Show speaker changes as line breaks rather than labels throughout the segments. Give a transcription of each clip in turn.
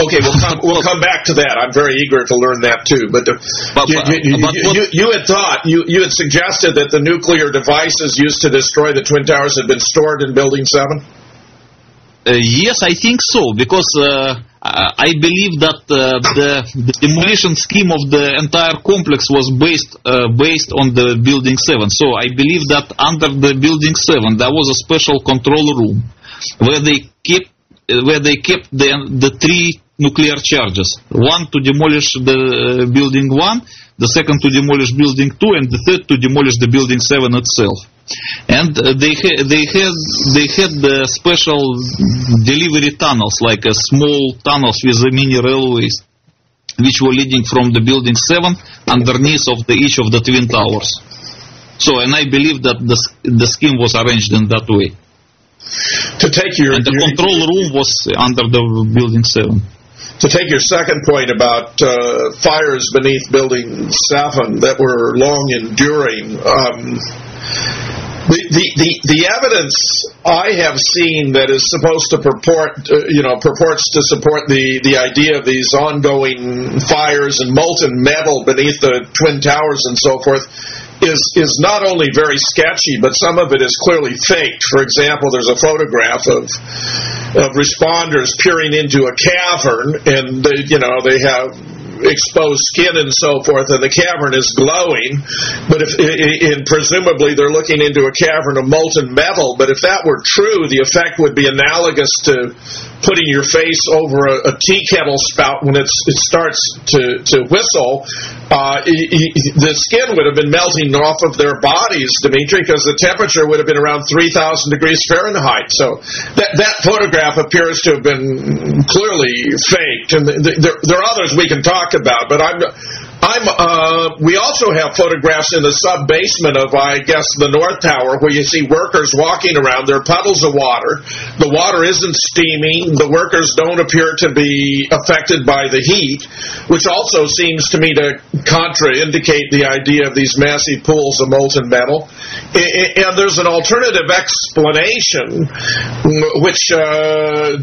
Okay, we'll come back to that. I'm very eager to learn that too. But you had thought, you had suggested that the nuclear devices used to destroy the Twin Towers had been stored in Building 7?
Yes, I think so, because I believe that the demolition scheme of the entire complex was based on the Building 7. So I believe that under the Building 7 there was a special control room where they kept the three nuclear charges. One to demolish the Building 1, the second to demolish Building 2, and the third to demolish the Building 7 itself. And they had the special delivery tunnels, like small tunnels with mini railways, which were leading from the Building 7 underneath of each of the Twin Towers. So, and I believe that the scheme was arranged in that way. And the control room was under the Building 7.
To take your second point about fires beneath Building 7 that were long enduring, the evidence I have seen that is supposed to purports to support the idea of these ongoing fires and molten metal beneath the Twin Towers and so forth is not only very sketchy, but some of it is clearly faked. For example, there's a photograph of responders peering into a cavern, and they have exposed skin and so forth, and the cavern is glowing, but presumably they're looking into a cavern of molten metal. But if that were true, the effect would be analogous to putting your face over a tea kettle spout when it starts to whistle. The skin would have been melting off of their bodies, Dimitri, because the temperature would have been around 3,000 degrees Fahrenheit. So that photograph appears to have been clearly faked, and there are others we can talk about, but we also have photographs in the sub-basement of, I guess, the North Tower, where you see workers walking around. There are puddles of water. The water isn't steaming. The workers don't appear to be affected by the heat, which also seems to me to contraindicate the idea of these massive pools of molten metal. And there's an alternative explanation, which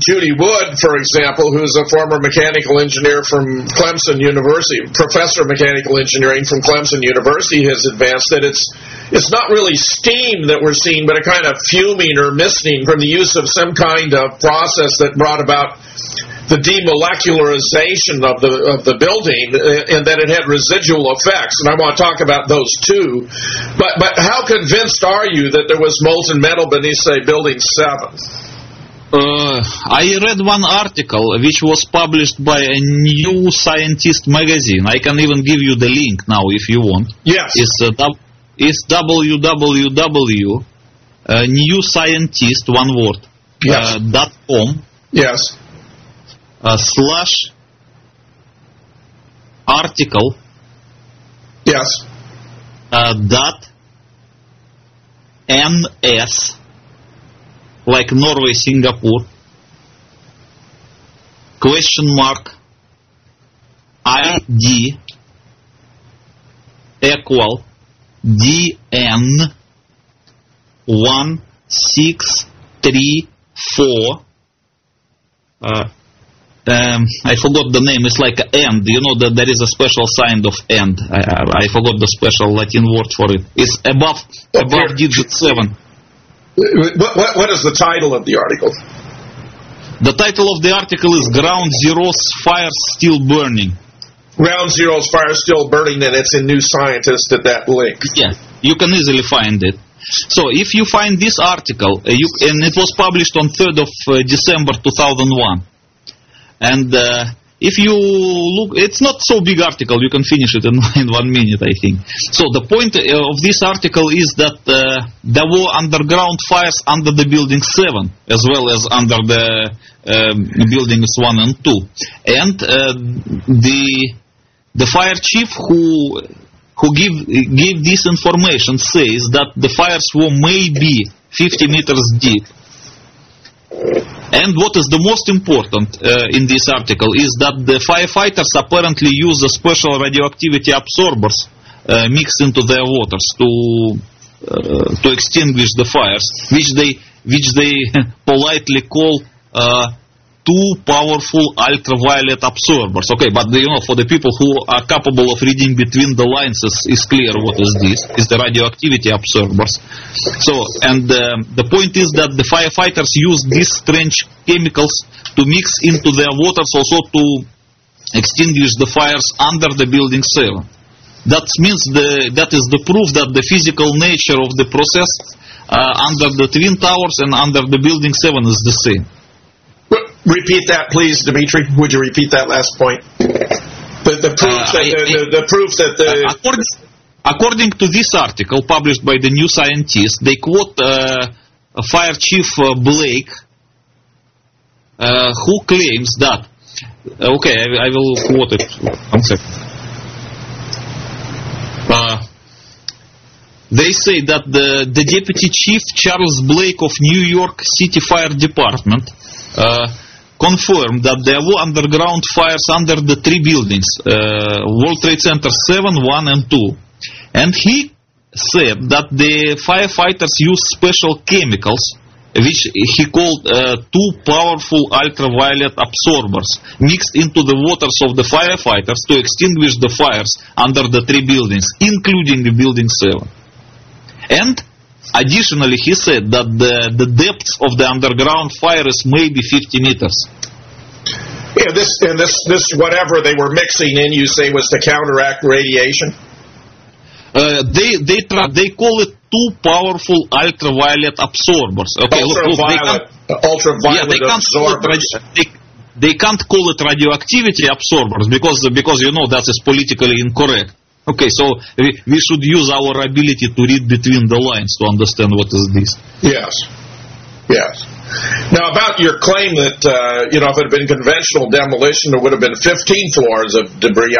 Judy Wood, for example, who's a former mechanical engineer from Clemson University, professor of mechanical engineering from Clemson University, has advanced that it's not really steam that we're seeing, but a kind of fuming or misting from the use of some kind of process that brought about the demolecularization of the building, and that it had residual effects. And I want to talk about those too. But how convinced are you that there was molten metal beneath, say, Building 7?
I read one article which was published by a New Scientist magazine. I can even give you the link now if you want.
Yes.
It's www. New Scientist, one word,
yes.
.com.
Yes.
/article.
Yes.
.ns, like Norway, Singapore, !ID equal DN 1634. I forgot the name. It's like end. You know that there is a special sign of end. I forgot the special Latin word for it. It's above digit 7.
What is the title of the article?
The title of the article is Ground Zero's Fire Still Burning.
Ground Zero's Fire Still Burning, and it's in New Scientist at that link.
Yeah, you can easily find it. So if you find this article, and it was published on 3rd of December 2001, and if you look, it's not so big article, you can finish it in 1 minute, I think. So the point of this article is that there were underground fires under the Building 7, as well as under the Buildings 1 and 2. And the fire chief who gave this information says that the fires were maybe 50 meters deep. And what is the most important in this article is that the firefighters apparently use the special radioactivity absorbers mixed into their waters to extinguish the fires, which they politely call two powerful ultraviolet absorbers. Okay, but for the people who are capable of reading between the lines, is clear what is this. Is the radioactivity absorbers. So, and the point is that the firefighters use these strange chemicals to mix into their waters also to extinguish the fires under the building 7. That means that is the proof that the physical nature of the process under the Twin Towers and under the building 7 is the same.
Repeat that, please, Dimitri. Would you repeat that last point? The proof that
according to this article published by the New Scientist, they quote Fire Chief Blake, who claims that. Okay, I will quote it. 1 second. They say that the Deputy Chief Charles Blake of New York City Fire Department confirmed that there were underground fires under the 3 buildings, World Trade Center 7, 1 and 2. And he said that the firefighters used special chemicals, which he called two powerful ultraviolet absorbers, mixed into the waters of the firefighters to extinguish the fires under the 3 buildings, including the building 7. And additionally, he said that the depths of the underground fire is maybe 50 meters.
Yeah, this whatever they were mixing in, you say, was to counteract radiation?
They call it two powerful ultraviolet absorbers. Okay,
ultraviolet absorbers.
They can't call it radioactivity absorbers because that is politically incorrect. Okay, so we should use our ability to read between the lines to understand what is this.
Yes. Now, about your claim that, if it had been conventional demolition, there would have been 15 floors of debris.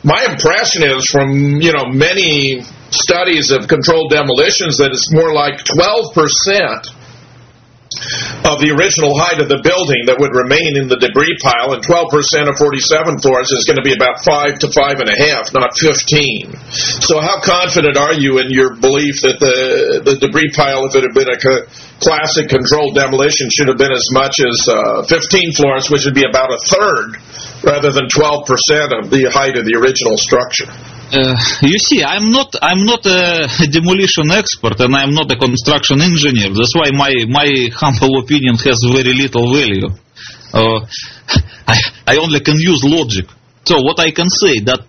My impression is from, many studies of controlled demolitions that it's more like 12% of the original height of the building that would remain in the debris pile, and 12% of 47 floors is going to be about 5 to 5.5, not 15. So how confident are you in your belief that the debris pile, if it had been a classic controlled demolition, should have been as much as 15 floors, which would be about a third, rather than 12% of the height of the original structure?
You see, I'm not a demolition expert, and I'm not a construction engineer. That's why my humble opinion has very little value. I only can use logic. So what I can say that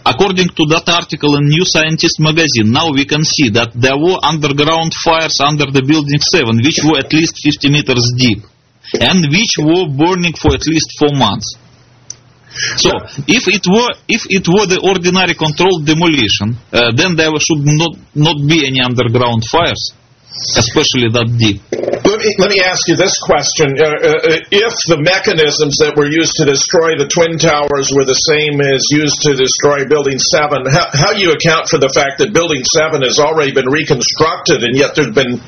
according to that article in New Scientist magazine, now we can see that there were underground fires under the building 7, which were at least 50 meters deep, and which were burning for at least 4 months. So, if it were the ordinary controlled demolition, then there should not be any underground fires, especially that deep.
Let me ask you this question: if the mechanisms that were used to destroy the Twin Towers were the same as used to destroy Building 7, how do you account for the fact that Building 7 has already been reconstructed, and yet there's been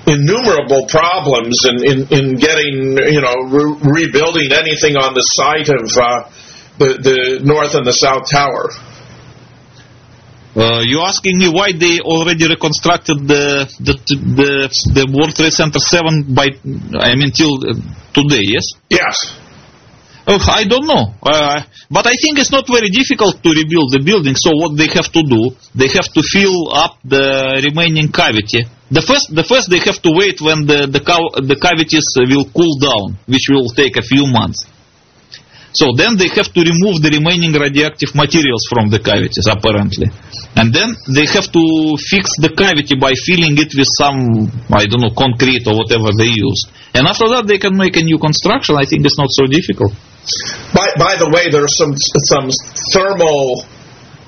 innumerable problems in getting, rebuilding anything on the site of the North and the South Tower?
You're asking me why they already reconstructed the World Trade Center 7 till today, yes?
Yes.
I don't know. But I think it's not very difficult to rebuild the building, so what they have to do, they have to fill up the remaining cavity. The first they have to wait when the cavities will cool down, which will take a few months. So then they have to remove the remaining radioactive materials from the cavities, apparently. And then they have to fix the cavity by filling it with some, concrete or whatever they use. And after that they can make a new construction. I think it's not so difficult.
By the way, there are some thermal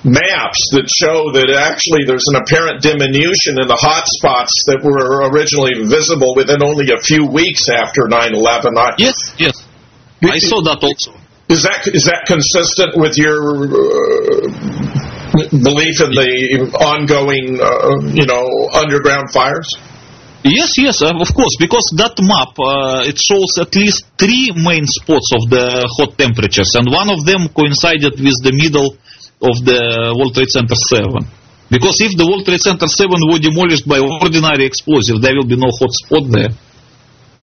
maps that show that actually there's an apparent diminution in the hot spots that were originally visible within only a few weeks after 9/11.
Yes. I saw that also.
Is that consistent with your belief in the ongoing, underground fires?
Yes, of course, because that map, it shows at least 3 main spots of the hot temperatures, and one of them coincided with the middle of the World Trade Center 7. Because if the World Trade Center 7 were demolished by ordinary explosive, there will be no hot spot there.